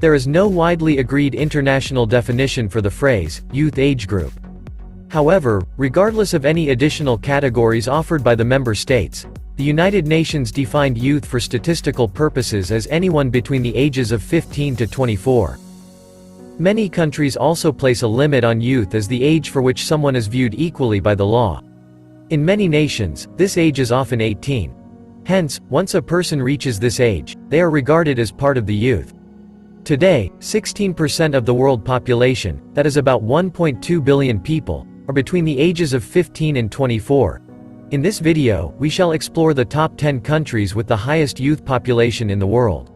There is no widely agreed international definition for the phrase, youth age group. However, regardless of any additional categories offered by the member states, the United Nations defined youth for statistical purposes as anyone between the ages of 15 to 24. Many countries also place a limit on youth as the age for which someone is viewed equally by the law. In many nations, this age is often 18. Hence, once a person reaches this age, they are regarded as part of the youth. Today, 16% of the world population, that is about 1.2 billion people, are between the ages of 15 and 24. In this video, we shall explore the top 10 countries with the highest youth population in the world.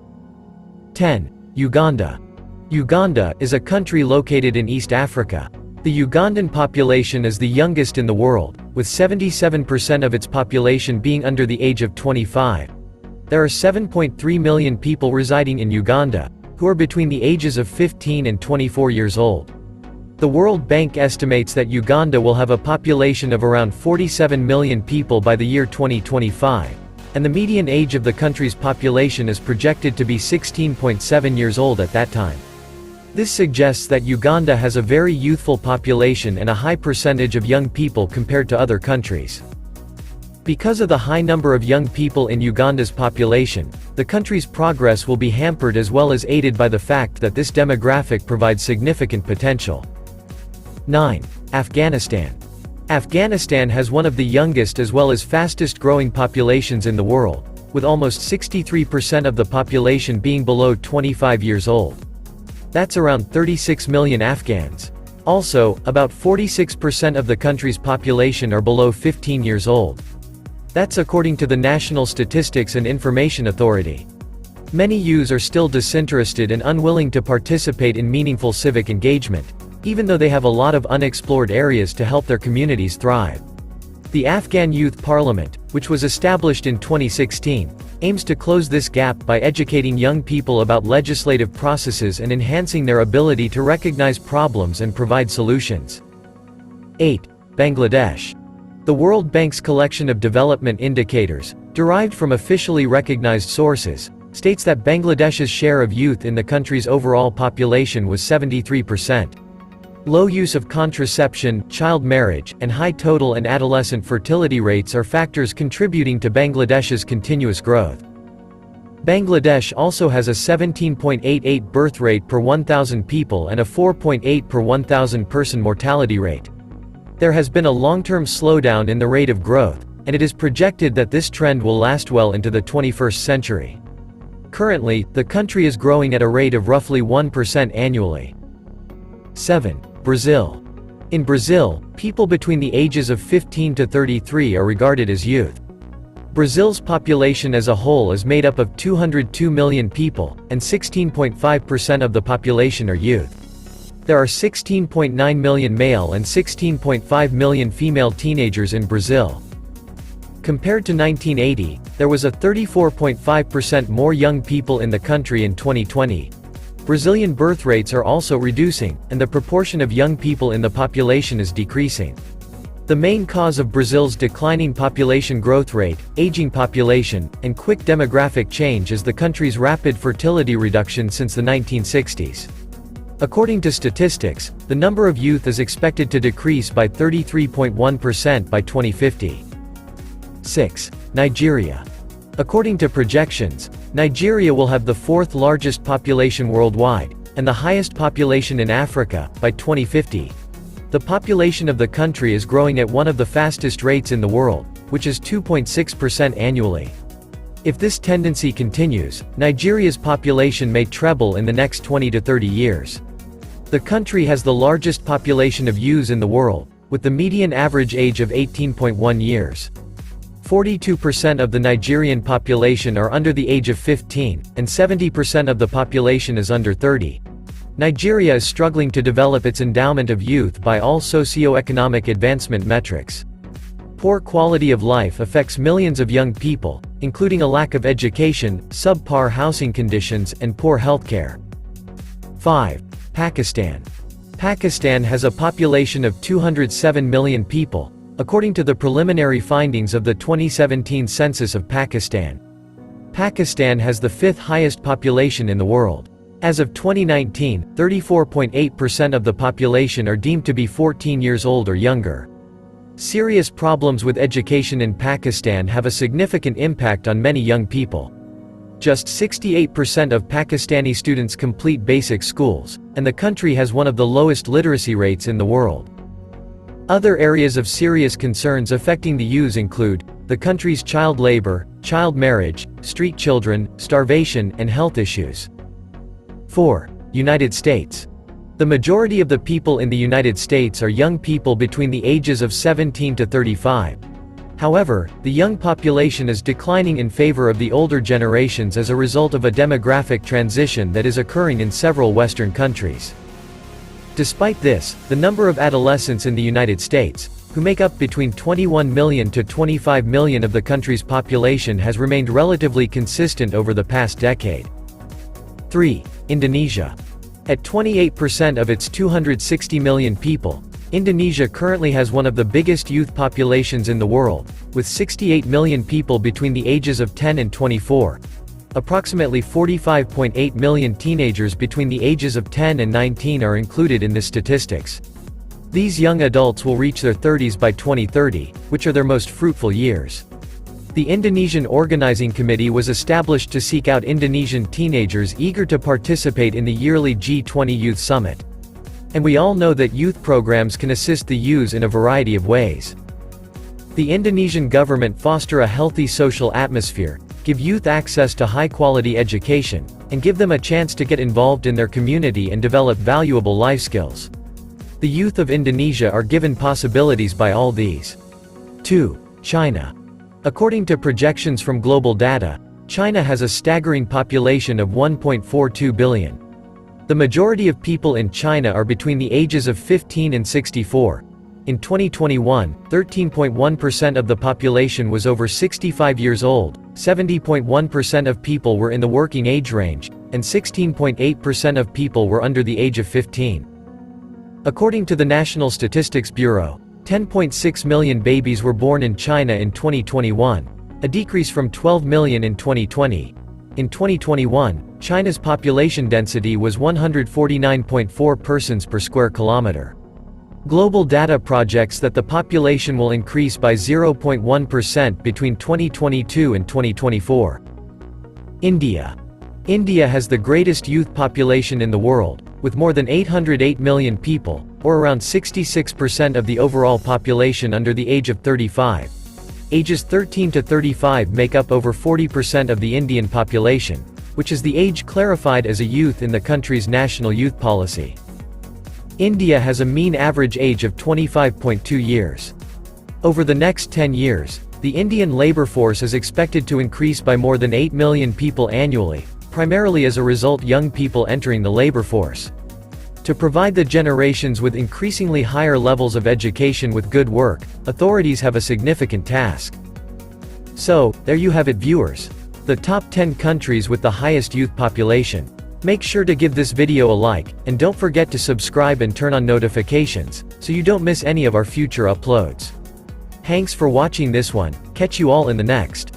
10. Uganda. Uganda is a country located in East Africa. The Ugandan population is the youngest in the world, with 77% of its population being under the age of 25. There are 7.3 million people residing in Uganda, who are between the ages of 15 and 24 years old. The World Bank estimates that Uganda will have a population of around 47 million people by the year 2025, and the median age of the country's population is projected to be 16.7 years old at that time. This suggests that Uganda has a very youthful population and a high percentage of young people compared to other countries. Because of the high number of young people in Uganda's population, the country's progress will be hampered as well as aided by the fact that this demographic provides significant potential. 9. Afghanistan. Afghanistan has one of the youngest as well as fastest growing populations in the world, with almost 63% of the population being below 25 years old. That's around 36 million Afghans. Also, about 46% of the country's population are below 15 years old. That's according to the National Statistics and Information Authority. Many youths are still disinterested and unwilling to participate in meaningful civic engagement, even though they have a lot of unexplored areas to help their communities thrive. The Afghan Youth Parliament, which was established in 2016, aims to close this gap by educating young people about legislative processes and enhancing their ability to recognize problems and provide solutions. 8. Bangladesh. The World Bank's collection of development indicators, derived from officially recognized sources, states that Bangladesh's share of youth in the country's overall population was 73%. Low use of contraception, child marriage, and high total and adolescent fertility rates are factors contributing to Bangladesh's continuous growth. Bangladesh also has a 17.88 birth rate per 1,000 people and a 4.8 per 1,000 person mortality rate. There has been a long-term slowdown in the rate of growth, and it is projected that this trend will last well into the 21st century. Currently, the country is growing at a rate of roughly 1% annually. 7. Brazil. In Brazil, people between the ages of 15 to 33 are regarded as youth. Brazil's population as a whole is made up of 202 million people, and 16.5% of the population are youth. There are 16.9 million male and 16.5 million female teenagers in Brazil. Compared to 1980, there was a 34.5% more young people in the country in 2020. Brazilian birth rates are also reducing, and the proportion of young people in the population is decreasing. The main cause of Brazil's declining population growth rate, aging population, and quick demographic change is the country's rapid fertility reduction since the 1960s. According to statistics, the number of youth is expected to decrease by 33.1% by 2050. 6. Nigeria. According to projections, Nigeria will have the fourth largest population worldwide, and the highest population in Africa, by 2050. The population of the country is growing at one of the fastest rates in the world, which is 2.6% annually. If this tendency continues, Nigeria's population may treble in the next 20 to 30 years. The country has the largest population of youths in the world, with the median average age of 18.1 years. 42% of the Nigerian population are under the age of 15, and 70% of the population is under 30. Nigeria is struggling to develop its endowment of youth by all socio-economic advancement metrics. Poor quality of life affects millions of young people, including a lack of education, subpar housing conditions, and poor healthcare. 5. Pakistan. Pakistan has a population of 207 million people, according to the preliminary findings of the 2017 census of Pakistan. Pakistan has the fifth highest population in the world. As of 2019, 34.8% of the population are deemed to be 14 years old or younger. Serious problems with education in Pakistan have a significant impact on many young people. Just 68% of Pakistani students complete basic schools, and the country has one of the lowest literacy rates in the world. Other areas of serious concerns affecting the youth include the country's child labor, child marriage, street children, starvation, and health issues. 4. United States. The majority of the people in the United States are young people between the ages of 17 to 35. However, the young population is declining in favor of the older generations as a result of a demographic transition that is occurring in several Western countries. Despite this, the number of adolescents in the United States, who make up between 21 million to 25 million of the country's population, has remained relatively consistent over the past decade. 3. Indonesia. At 28% of its 260 million people, Indonesia currently has one of the biggest youth populations in the world, with 68 million people between the ages of 10 and 24. Approximately 45.8 million teenagers between the ages of 10 and 19 are included in this statistics. These young adults will reach their 30s by 2030, which are their most fruitful years. The Indonesian Organizing Committee was established to seek out Indonesian teenagers eager to participate in the yearly G20 Youth Summit. And we all know that youth programs can assist the youth in a variety of ways. The Indonesian government foster a healthy social atmosphere, give youth access to high-quality education, and give them a chance to get involved in their community and develop valuable life skills. The youth of Indonesia are given possibilities by all these. 2. China. According to projections from global data, China has a staggering population of 1.42 billion. The majority of people in China are between the ages of 15 and 64. In 2021, 13.1% of the population was over 65 years old, 70.1% of people were in the working age range, and 16.8% of people were under the age of 15. According to the National Statistics Bureau, 10.6 million babies were born in China in 2021, a decrease from 12 million in 2020. In 2021, China's population density was 149.4 persons per square kilometer. Global data projects that the population will increase by 0.1% between 2022 and 2024. India. India has the greatest youth population in the world, with more than 808 million people, or around 66% of the overall population under the age of 35. Ages 13 to 35 make up over 40% of the Indian population, which is the age clarified as a youth in the country's national youth policy. India has a mean average age of 25.2 years. Over the next 10 years, the Indian labor force is expected to increase by more than 8 million people annually, primarily as a result of young people entering the labor force. To provide the generations with increasingly higher levels of education with good work, authorities have a significant task. So, there you have it, viewers. The top 10 countries with the highest youth population. Make sure to give this video a like, and don't forget to subscribe and turn on notifications, so you don't miss any of our future uploads. Thanks for watching this one, catch you all in the next.